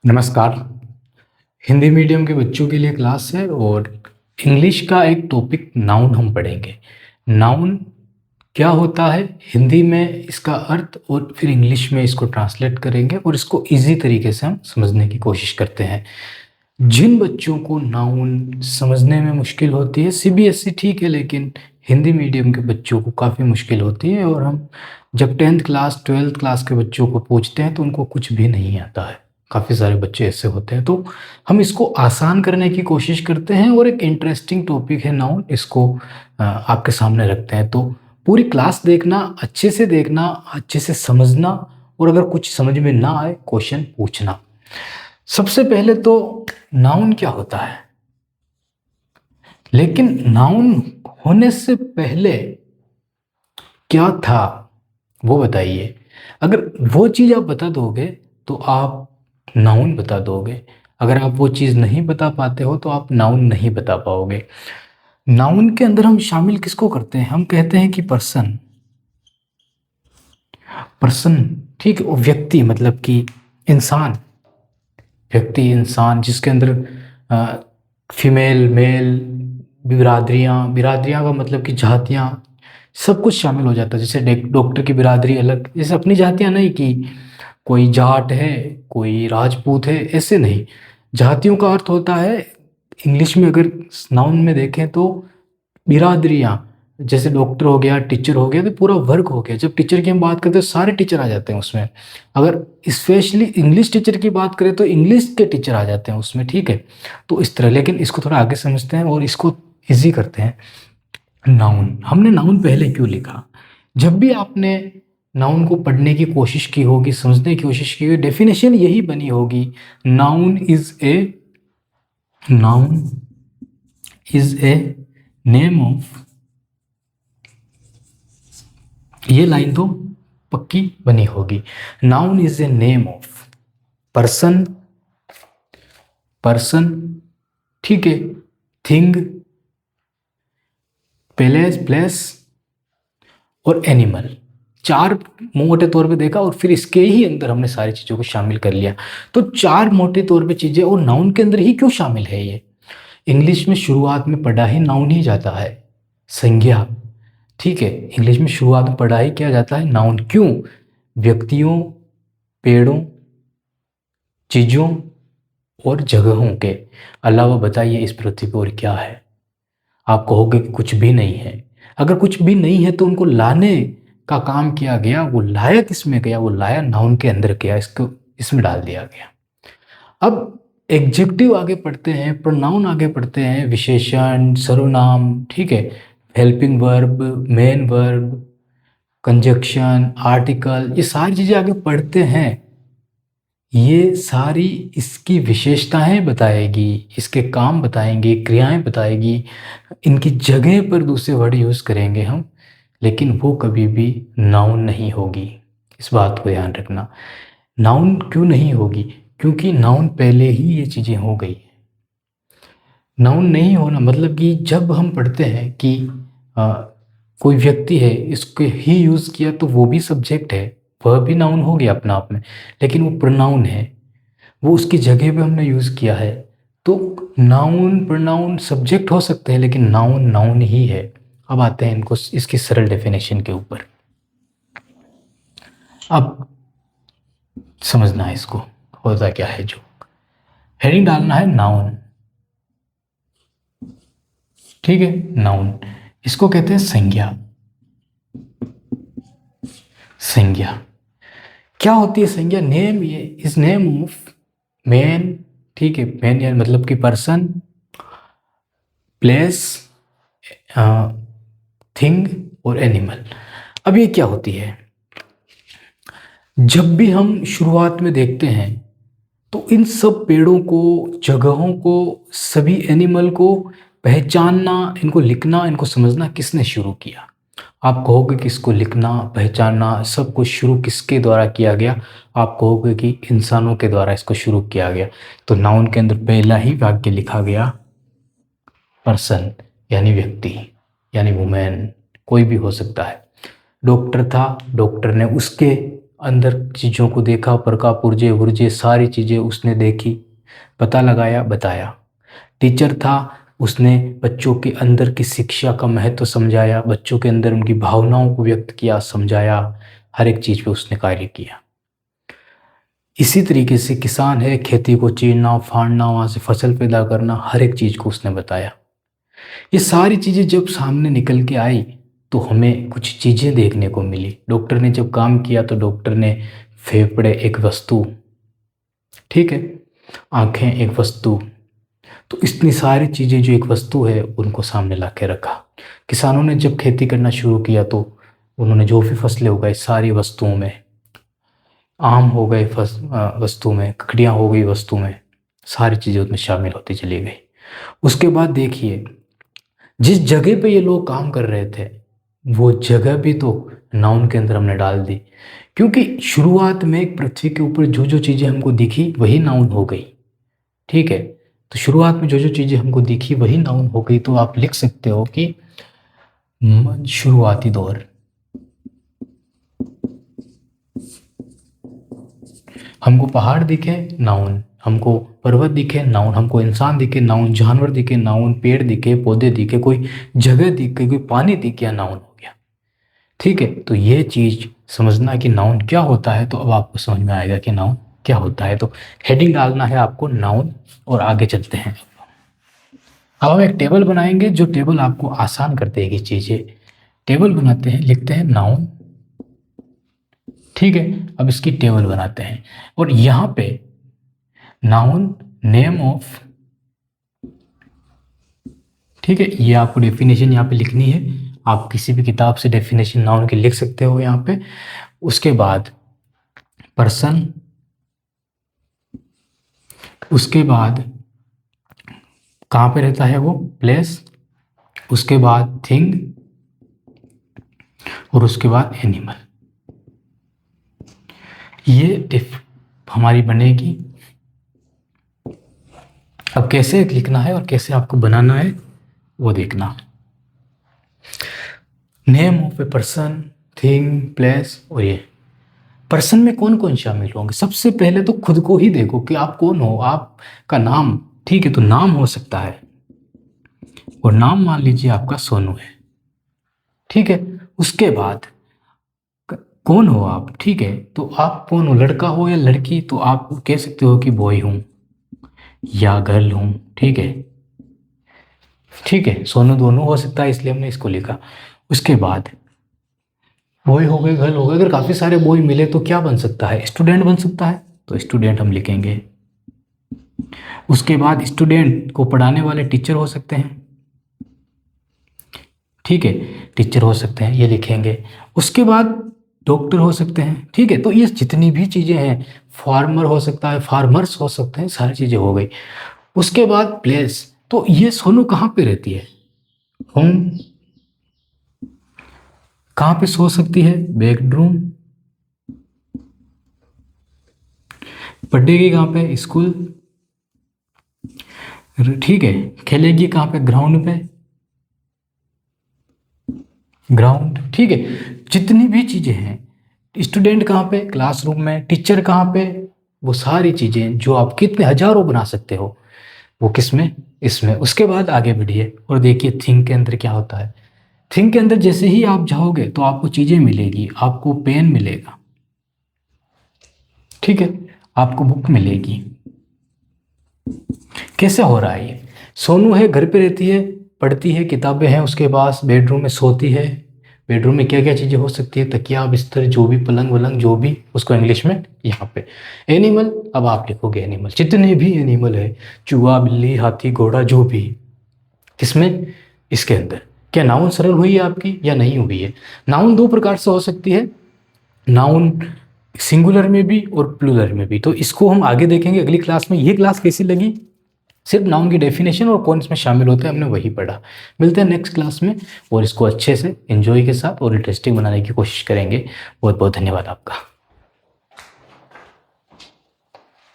नमस्कार। हिंदी मीडियम के बच्चों के लिए क्लास है और इंग्लिश का एक टॉपिक नाउन हम पढ़ेंगे। नाउन क्या होता है, हिंदी में इसका अर्थ और फिर इंग्लिश में इसको ट्रांसलेट करेंगे और इसको इजी तरीके से हम समझने की कोशिश करते हैं। जिन बच्चों को नाउन समझने में मुश्किल होती है, सीबीएसई ठीक है, लेकिन हिंदी मीडियम के बच्चों को काफ़ी मुश्किल होती है और हम जब 10th क्लास 12th क्लास के बच्चों को पूछते हैं तो उनको कुछ भी नहीं आता है। काफ़ी सारे बच्चे ऐसे होते हैं, तो हम इसको आसान करने की कोशिश करते हैं और एक इंटरेस्टिंग टॉपिक है नाउन, इसको आपके सामने रखते हैं। तो पूरी क्लास देखना, अच्छे से समझना और अगर कुछ समझ में ना आए क्वेश्चन पूछना। सबसे पहले तो नाउन क्या होता है, लेकिन नाउन होने से पहले क्या था वो बताइए। अगर वो चीज़ आप बता दोगे तो आप नाउन बता दोगे, अगर आप वो चीज़ नहीं बता पाते हो तो आप नाउन नहीं बता पाओगे। नाउन के अंदर हम शामिल किसको करते हैं, हम कहते हैं कि पर्सन। पर्सन ठीक है, वो व्यक्ति मतलब कि इंसान, व्यक्ति इंसान जिसके अंदर फीमेल मेल बिरादरियाँ, बिरादरियाँ का मतलब कि जातियाँ, सब कुछ शामिल हो जाता है। जैसे डॉक्टर की बिरादरी अलग, जैसे अपनी जातियाँ नहीं कि कोई जाट है कोई राजपूत है, ऐसे नहीं। जातियों का अर्थ होता है इंग्लिश में, अगर नाउन में देखें तो बिरादरियाँ। जैसे डॉक्टर हो गया, टीचर हो गया, तो पूरा वर्ग हो गया। जब टीचर की हम बात करते हैं सारे टीचर आ जाते हैं उसमें। अगर स्पेशली इंग्लिश टीचर की बात करें तो इंग्लिश के टीचर आ जाते हैं उसमें, ठीक है। तो इस तरह, लेकिन इसको थोड़ा आगे समझते हैं और इसको इजी करते हैं। नाउन, हमने नाउन पहले क्यों लिखा? जब भी आपने नाउन को पढ़ने की कोशिश की होगी, समझने की कोशिश की होगी, डेफिनेशन यही बनी होगी, noun is a name of, ये लाइन तो पक्की बनी होगी। Noun is a name of person, ठीक है, थिंग, प्लेस और एनिमल। चार मोटे तौर पे देखा और फिर इसके ही अंदर हमने सारी चीज़ों को शामिल कर लिया। तो चार मोटे तौर पे चीज़ें, और नाउन के अंदर ही क्यों शामिल है ये? इंग्लिश में शुरुआत में पढ़ा ही नाउन ही जाता है, संज्ञा, ठीक है। इंग्लिश में शुरुआत में पढ़ा ही क्या जाता है, नाउन। क्यों? व्यक्तियों, पेड़ों, चीज़ों और जगहों के अलावा बताइए इस पृथ्वी पर और क्या है? आप कहोगे कि कुछ भी नहीं है। अगर कुछ भी नहीं है तो उनको लाने का काम किया गया, वो लाया किसमें गया? वो लाया नाउन के अंदर गया, इसको इसमें डाल दिया गया। अब एग्जेक्टिव आगे पढ़ते हैं, प्रोनाउन आगे पढ़ते हैं, विशेषण, सर्वनाम, ठीक है, helping verb, main verb, conjunction, article, ये सारी चीज़ें आगे पढ़ते हैं। ये सारी इसकी विशेषताएं बताएगी, इसके काम बताएंगे, क्रियाएं बताएगी, इनकी जगह पर दूसरे वर्ड यूज़ करेंगे हम, लेकिन वो कभी भी नाउन नहीं होगी। इस बात को ध्यान रखना। नाउन क्यों नहीं होगी? क्योंकि नाउन पहले ही ये चीज़ें हो गई। नाउन नहीं होना मतलब कि जब हम पढ़ते हैं कि आ, कोई व्यक्ति है, इसको ही यूज़ किया तो वो भी सब्जेक्ट है, वह भी नाउन हो गया अपना आप में, लेकिन वो प्रोनाउन है, वो उसकी जगह पे हमने यूज़ किया है। तो नाउन प्रोनाउन सब्जेक्ट हो सकते हैं, लेकिन नाउन नाउन ही है। अब आते हैं इनको, इसकी सरल डेफिनेशन के ऊपर। अब समझना है इसको होता क्या है। जो हेडिंग डालना है नाउन, ठीक है, नाउन, इसको कहते हैं संज्ञा। संज्ञा क्या होती है? संज्ञा नेम, ये इज नेम ऑफ मैन, ठीक है, मैन यानी मतलब कि पर्सन, प्लेस, थिंग और एनिमल। अब ये क्या होती है? जब भी हम शुरुआत में देखते हैं तो इन सब पेड़ों को, जगहों को, सभी एनिमल को पहचानना, इनको लिखना, इनको समझना किसने शुरू किया? आप कहोगे कि इसको लिखना, पहचानना सब कुछ शुरू किसके द्वारा किया गया? आप कहोगे कि इंसानों के द्वारा इसको शुरू किया गया। तो नाउन के अंदर पहला ही वाक्य लिखा गया पर्सन, यानी व्यक्ति, यानी वुमेन, कोई भी हो सकता है। डॉक्टर था, डॉक्टर ने उसके अंदर चीज़ों को देखा, परखा, पुर्जे वुर्जे सारी चीज़ें उसने देखी, पता लगाया, बताया। टीचर था, उसने बच्चों के अंदर की शिक्षा का महत्व समझाया, बच्चों के अंदर उनकी भावनाओं को व्यक्त किया, समझाया, हर एक चीज़ पे उसने कार्य किया। इसी तरीके से किसान है, खेती को चीरना फाड़ना, वहाँ से फसल पैदा करना, हर एक चीज़ को उसने बताया। ये सारी चीज़ें जब सामने निकल के आई तो हमें कुछ चीज़ें देखने को मिली। डॉक्टर ने जब काम किया तो डॉक्टर ने फेफड़े एक वस्तु, ठीक है, आंखें एक वस्तु, तो इतनी सारी चीज़ें जो एक वस्तु है उनको सामने ला के रखा। किसानों ने जब खेती करना शुरू किया तो उन्होंने जो भी फसलें उगाई सारी वस्तुओं में, आम हो गए वस्तु में, ककड़ियाँ हो गई वस्तु में, सारी चीज़ें उसमें शामिल होती चली गई। उसके बाद देखिए, जिस जगह पे ये लोग काम कर रहे थे वो जगह भी तो नाउन के अंदर हमने डाल दी, क्योंकि शुरुआत में पृथ्वी के ऊपर जो जो चीज़ें हमको दिखी वही नाउन हो गई, ठीक है। तो शुरुआत में जो जो चीज़ें हमको दिखी वही नाउन हो गई। तो आप लिख सकते हो कि शुरुआती दौर, हमको पहाड़ दिखे नाउन, हमको पर्वत दिखे नाउन, हमको इंसान दिखे नाउन, जानवर दिखे नाउन, पेड़ दिखे, पौधे दिखे, कोई जगह दिखे, कोई पानी दिख गया, नाउन हो गया, ठीक है। तो ये चीज़ समझना कि नाउन क्या होता है, तो अब आपको समझ में आएगा कि नाउन क्या होता है। तो हेडिंग डालना है आपको नाउन, और आगे चलते हैं। अब हम एक टेबल बनाएंगे जो टेबल आपको आसान कर देगी चीज़ें। टेबल बनाते हैं, लिखते हैं नाउन, ठीक है। अब इसकी टेबल बनाते हैं और यहाँ पे नाउन नेम ऑफ, ठीक है, ये आपको डेफिनेशन यहाँ पे लिखनी है। आप किसी भी किताब से डेफिनेशन नाउन की लिख सकते हो यहाँ पे। उसके बाद पर्सन, उसके बाद कहाँ पे रहता है वो, प्लेस, उसके बाद थिंग, और उसके बाद एनिमल। ये हमारी बनेगी। अब कैसे लिखना है और कैसे आपको बनाना है वो देखना। Name of a person, thing, place, और ये पर्सन में कौन कौन शामिल होंगे। सबसे पहले तो खुद को ही देखो कि आप कौन हो, आपका नाम, ठीक है। तो नाम हो सकता है, और नाम मान लीजिए आपका सोनू है, ठीक है। उसके बाद कौन हो आप, ठीक है। तो आप कौन हो, लड़का हो या लड़की, तो आप कह सकते हो कि बॉय हूँ या गर्ल हूँ, ठीक है, ठीक है। सोनू दोनों हो सकता है, इसलिए हमने इसको लिखा। उसके बाद बॉय हो गए, गर्ल हो गए। अगर काफ़ी सारे बॉय मिले तो क्या बन सकता है, स्टूडेंट बन सकता है, तो स्टूडेंट हम लिखेंगे। उसके बाद स्टूडेंट को पढ़ाने वाले टीचर हो सकते हैं, ठीक है, टीचर हो सकते हैं, ये लिखेंगे। उसके बाद डॉक्टर हो सकते हैं, ठीक है। तो ये जितनी भी चीज़ें हैं, फार्मर हो सकता है, फार्मर्स हो सकते हैं, सारी चीज़ें हो गई। उसके बाद प्लेस, तो ये सोनू कहाँ पे रहती है, होम, कहाँ पे सो सकती है, बेडरूम, पढ़ेगी कहाँ पे, स्कूल, ठीक है। खेलेगी कहाँ पे, ग्राउंड पे, ग्राउंड, ठीक है। जितनी भी चीज़ें हैं, स्टूडेंट कहाँ पे, क्लासरूम में, टीचर कहाँ पे, वो सारी चीज़ें जो आप कितने हजारों बना सकते हो वो किस में, इसमें। उसके बाद आगे बढ़िए और देखिए थिंक के अंदर क्या होता है। थिंक के अंदर जैसे ही आप जाओगे तो आपको चीज़ें मिलेगी, आपको पेन मिलेगा, ठीक है, आपको बुक मिलेगी। कैसे हो रहा है ये, सोनू है, घर पे रहती है, पढ़ती है, किताबें हैं उसके पास, बेडरूम में सोती है। बेडरूम में क्या क्या चीज़ें हो सकती है, तकिया बिस्तर, जो भी पलंग वलंग जो भी, उसको इंग्लिश में यहाँ पे। एनिमल, अब आप लिखोगे एनिमल, जितने भी एनिमल है, चूहा, बिल्ली, हाथी, घोड़ा, जो भी, किसमें, इसके अंदर। क्या नाउन सरल हुई है आपकी या नहीं हुई है। नाउन दो प्रकार से हो सकती है, नाउन सिंगुलर में भी और प्लूरल में भी। तो इसको हम आगे देखेंगे अगली क्लास में। ये क्लास कैसी लगी, सिर्फ नाउन की डेफिनेशन और कौन इसमें शामिल होते हैं हमने वही पढ़ा। मिलते हैं नेक्स्ट क्लास में और इसको अच्छे से एंजॉय के साथ और इंटरेस्टिंग बनाने की कोशिश करेंगे। बहुत बहुत धन्यवाद आपका।